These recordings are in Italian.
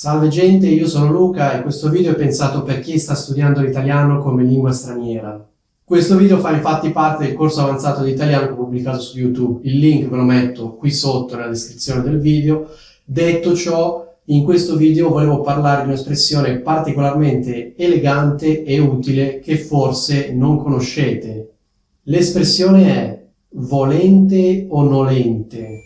Salve gente, io sono Luca e questo video è pensato per chi sta studiando l'italiano come lingua straniera. Questo video fa infatti parte del corso avanzato di italiano che ho pubblicato su YouTube. Il link ve lo metto qui sotto nella descrizione del video. Detto ciò, in questo video volevo parlare di un'espressione particolarmente elegante e utile che forse non conoscete. L'espressione è volente o nolente.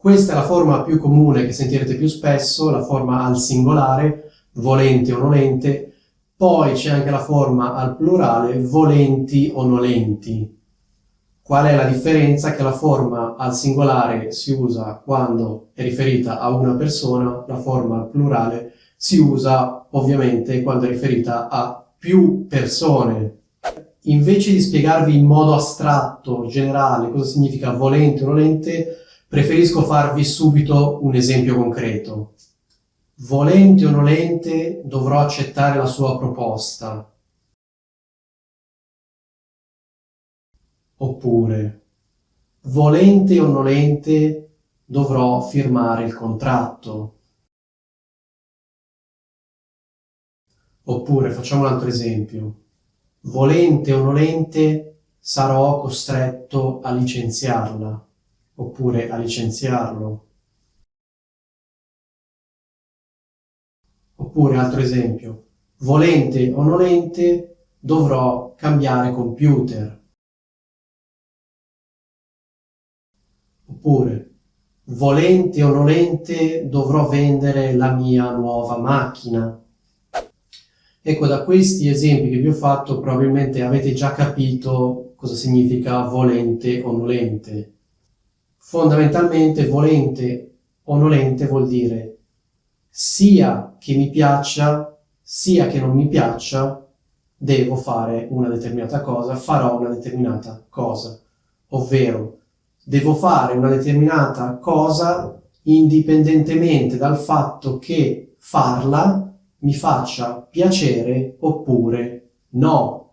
Questa è la forma più comune che sentirete più spesso, la forma al singolare, volente o nolente. Poi c'è anche la forma al plurale, volenti o nolenti. Qual è la differenza? Che la forma al singolare si usa quando è riferita a una persona, la forma al plurale si usa ovviamente quando è riferita a più persone. Invece di spiegarvi in modo astratto, generale, cosa significa volente o nolente, preferisco farvi subito un esempio concreto. Volente o nolente dovrò accettare la sua proposta. Oppure, volente o nolente dovrò firmare il contratto. Oppure, facciamo un altro esempio. Volente o nolente sarò costretto a licenziarla. Oppure a licenziarlo. Oppure, altro esempio, volente o nolente dovrò cambiare computer. Oppure, volente o nolente dovrò vendere la mia nuova macchina. Ecco, da questi esempi che vi ho fatto probabilmente avete già capito cosa significa volente o nolente. Fondamentalmente volente o nolente vuol dire sia che mi piaccia, sia che non mi piaccia, devo fare una determinata cosa, farò una determinata cosa. Ovvero, devo fare una determinata cosa indipendentemente dal fatto che farla mi faccia piacere oppure no.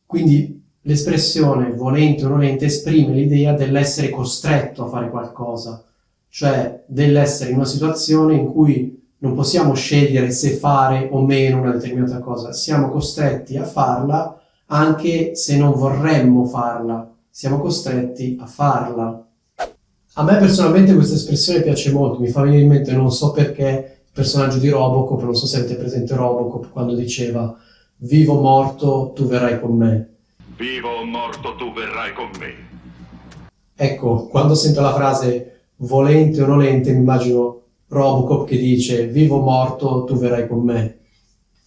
Quindi l'espressione volente o nolente esprime l'idea dell'essere costretto a fare qualcosa, cioè dell'essere in una situazione in cui non possiamo scegliere se fare o meno una determinata cosa, siamo costretti a farla anche se non vorremmo farla, siamo costretti a farla. A me personalmente questa espressione piace molto, mi fa venire in mente, non so perché, il personaggio di Robocop, non so se avete presente Robocop, quando diceva vivo o morto tu verrai con me. Vivo o morto tu verrai con me. Ecco, quando sento la frase volente o nolente mi immagino Robocop che dice vivo o morto tu verrai con me,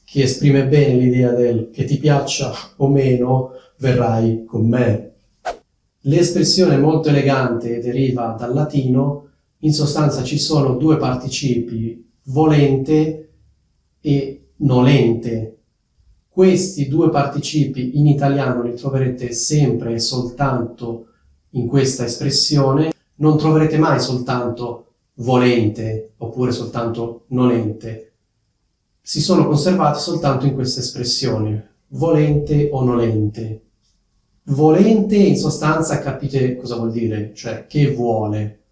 che esprime bene l'idea del che ti piaccia o meno verrai con me. L'espressione molto elegante deriva dal latino, in sostanza ci sono due participi, volente e nolente. Questi due participi in italiano li troverete sempre e soltanto in questa espressione, non troverete mai soltanto volente oppure soltanto nolente. Si sono conservati soltanto in questa espressione, volente o nolente. Volente in sostanza capite cosa vuol dire, cioè che vuole.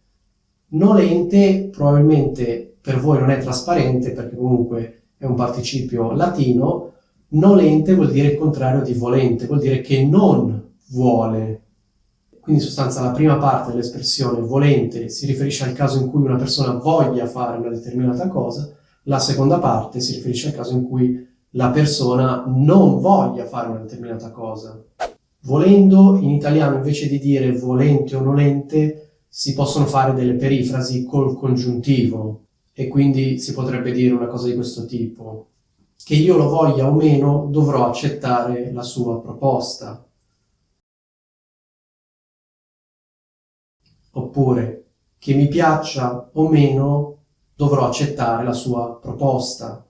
Nolente probabilmente per voi non è trasparente perché comunque è un participio latino. Nolente vuol dire il contrario di volente, vuol dire che non vuole. Quindi in sostanza la prima parte dell'espressione volente si riferisce al caso in cui una persona voglia fare una determinata cosa, la seconda parte si riferisce al caso in cui la persona non voglia fare una determinata cosa. Volendo, in italiano invece di dire volente o nolente, si possono fare delle perifrasi col congiuntivo e quindi si potrebbe dire una cosa di questo tipo. Che io lo voglia o meno, dovrò accettare la sua proposta. Oppure, che mi piaccia o meno, dovrò accettare la sua proposta.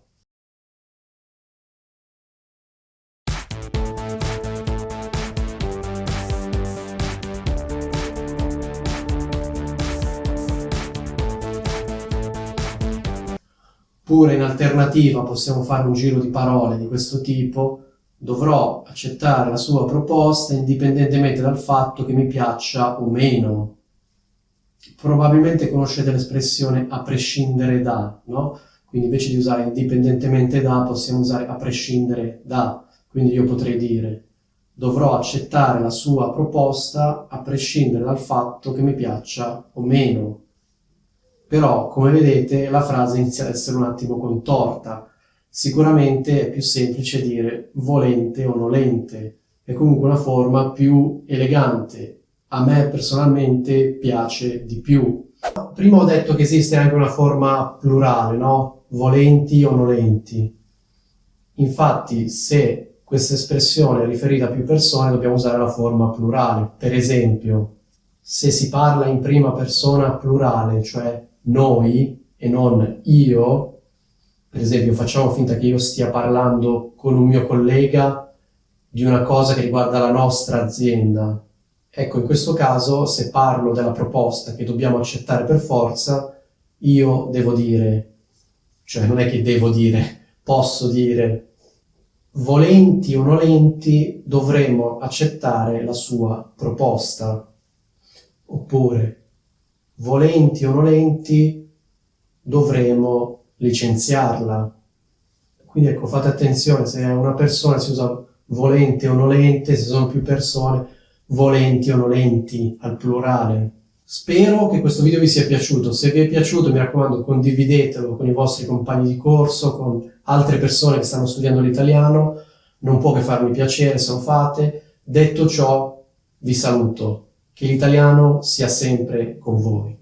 Oppure in alternativa possiamo fare un giro di parole di questo tipo, dovrò accettare la sua proposta indipendentemente dal fatto che mi piaccia o meno. Probabilmente conoscete l'espressione a prescindere da, no? Quindi invece di usare indipendentemente da, possiamo usare a prescindere da. Quindi io potrei dire: dovrò accettare la sua proposta a prescindere dal fatto che mi piaccia o meno. Però, come vedete, la frase inizia ad essere un attimo contorta. Sicuramente è più semplice dire volente o nolente, è comunque una forma più elegante. A me personalmente piace di più. Prima ho detto che esiste anche una forma plurale, no? Volenti o nolenti. Infatti, se questa espressione è riferita a più persone, dobbiamo usare la forma plurale. Per esempio, se si parla in prima persona plurale, cioè noi e non io, per esempio facciamo finta che io stia parlando con un mio collega di una cosa che riguarda la nostra azienda. Ecco, in questo caso, se parlo della proposta che dobbiamo accettare per forza, io devo dire, cioè non è che devo dire, posso dire, volenti o nolenti dovremo accettare la sua proposta. Oppure, volenti o nolenti dovremo licenziarla. Quindi ecco, fate attenzione, se è una persona si usa volente o nolente, se sono più persone, volenti o nolenti al plurale. Spero che questo video vi sia piaciuto. Se vi è piaciuto, mi raccomando, condividetelo con i vostri compagni di corso, con altre persone che stanno studiando l'italiano. Non può che farmi piacere se lo fate. Detto ciò, vi saluto. Che l'italiano sia sempre con voi.